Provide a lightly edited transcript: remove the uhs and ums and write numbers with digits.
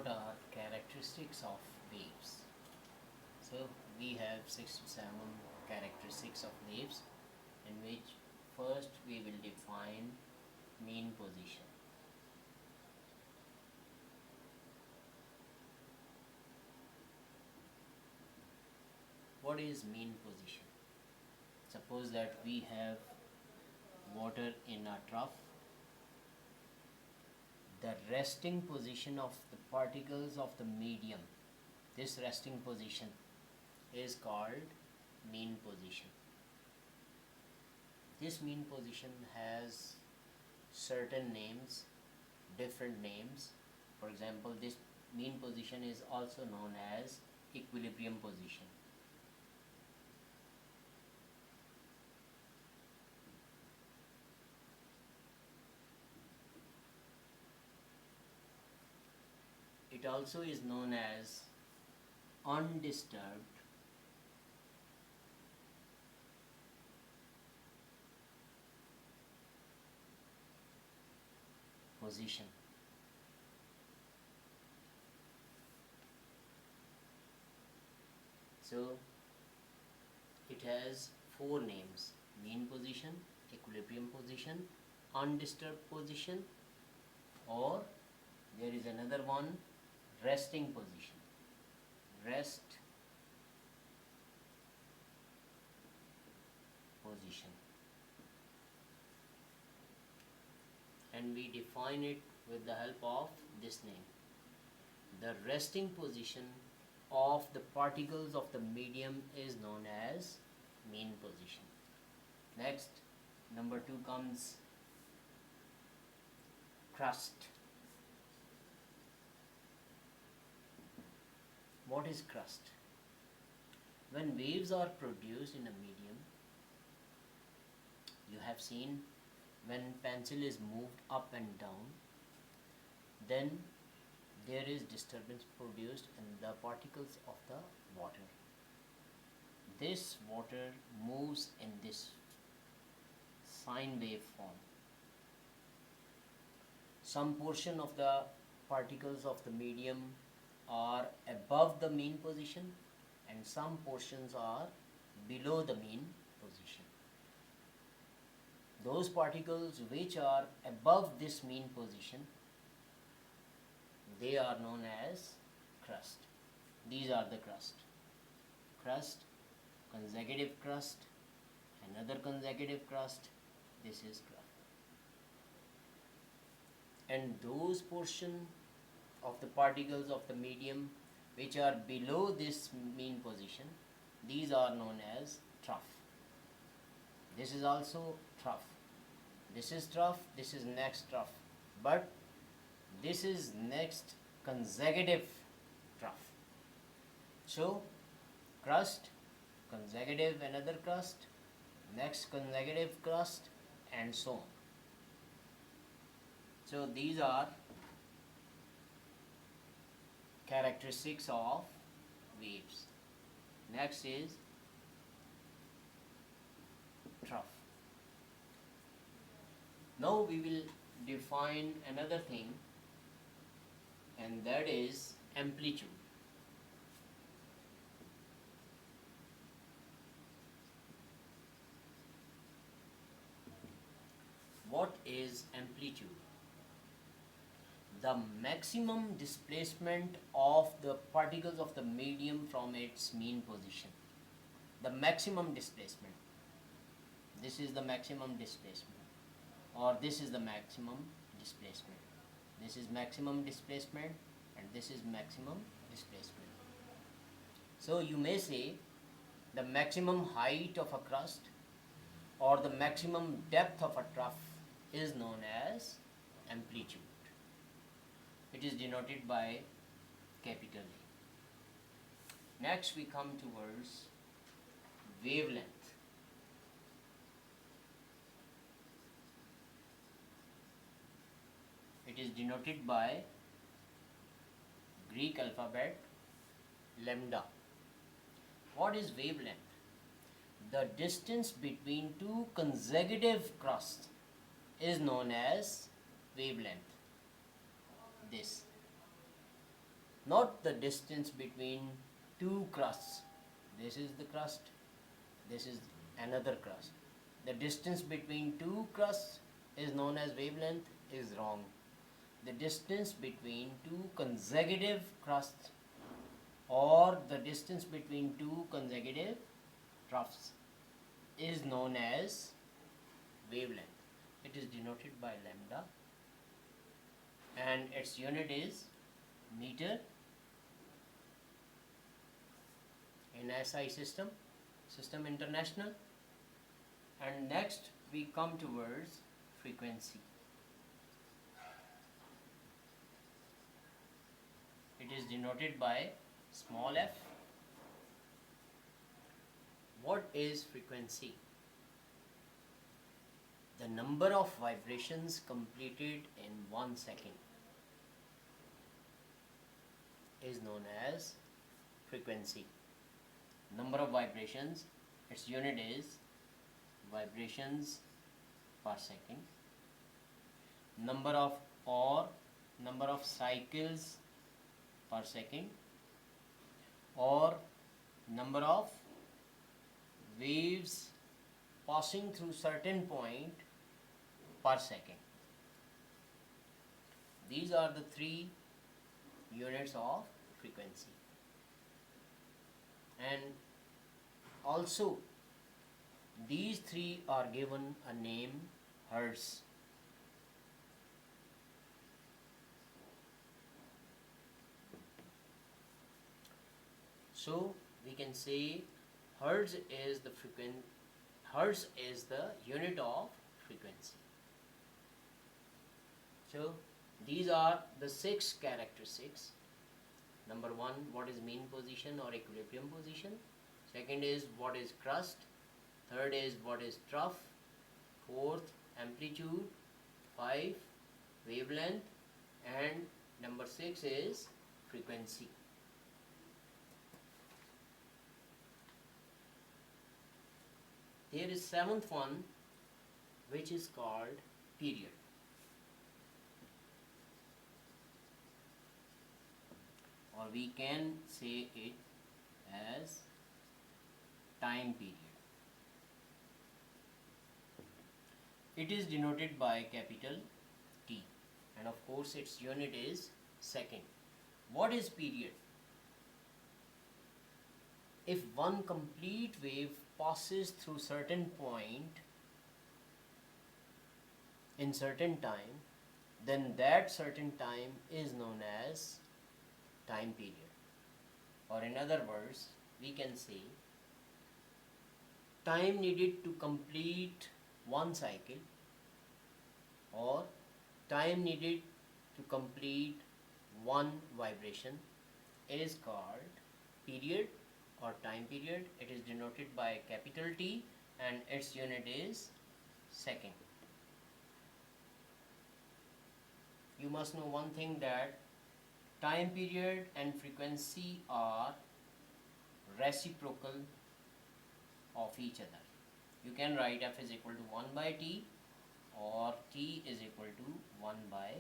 what are characteristics of waves? So we have 6 to 7 characteristics of waves, in which first we will define mean position. What is mean position? Suppose that we have water in a trough. The resting position of the particles of the medium, this resting position is called mean position. This mean position has certain names, different names. For example, this mean position is also known as equilibrium position. It also is known as undisturbed position. So it has 4 names: mean position, equilibrium position, undisturbed position, or there is another one, resting position. Rest position. And we define it with the help of this name. The resting position of the particles of the medium is known as mean position. Next, number 2 comes crust. What is crust? When waves are produced in a medium, you have seen when pencil is moved up and down, then there is disturbance produced in the particles of the water. This water moves in this sine wave form. Some portion of the particles of the medium are above the mean position and some portions are below the mean position. Those particles which are above this mean position, they are known as crust. These are the crust. Crust, consecutive crust, another consecutive crust, this is crust. And those portions of the particles of the medium which are below this mean position, these are known as trough. This is also trough. This is trough, this is next trough, but this is next consecutive trough. So crust, consecutive another crust, next consecutive crust, and so on. So these are characteristics of waves. Next is trough. Now we will define another thing, and that is amplitude. What is amplitude? The maximum displacement of the particles of the medium from its mean position. The maximum displacement. This is the maximum displacement, or this is the maximum displacement. This is maximum displacement and this is maximum displacement. So you may say the maximum height of a crust or the maximum depth of a trough is known as amplitude. It is denoted by capital A. Next we come towards wavelength. It is denoted by Greek alphabet lambda. What is wavelength? The distance between two consecutive crusts is known as wavelength. This. not the distance between two crusts. This is the crust, this is another crust. The distance between two crusts is known as wavelength is wrong. The distance between two consecutive crusts or the distance between two consecutive troughs is known as wavelength. It is denoted by lambda and its unit is meter in SI system, System International. And next we come towards frequency. It is denoted by small f. What is frequency? The number of vibrations completed in 1 second is known as frequency. Number of vibrations, its unit is vibrations per second. Number of cycles per second, or number of waves passing through certain point per second. These are the three units of frequency. And also these three are given a name, hertz. So we can say hertz is the unit of frequency. So these are the 6 characteristics. Number 1, what is mean position or equilibrium position. Second is what is crust. Third is what is trough. Fourth, amplitude. 5, wavelength. And number 6 is frequency. Here is 7th one, which is called period. Or we can say it as time period. It is denoted by capital T, and of course its unit is second. What is period? If one complete wave passes through certain point in certain time, then that certain time is known as time period. Or in other words, we can say time needed to complete one cycle, or time needed to complete one vibration is called period or time period. It is denoted by capital T and its unit is second. You must know one thing, that time period and frequency are reciprocal of each other. You can write f is equal to 1 by t or t is equal to 1 by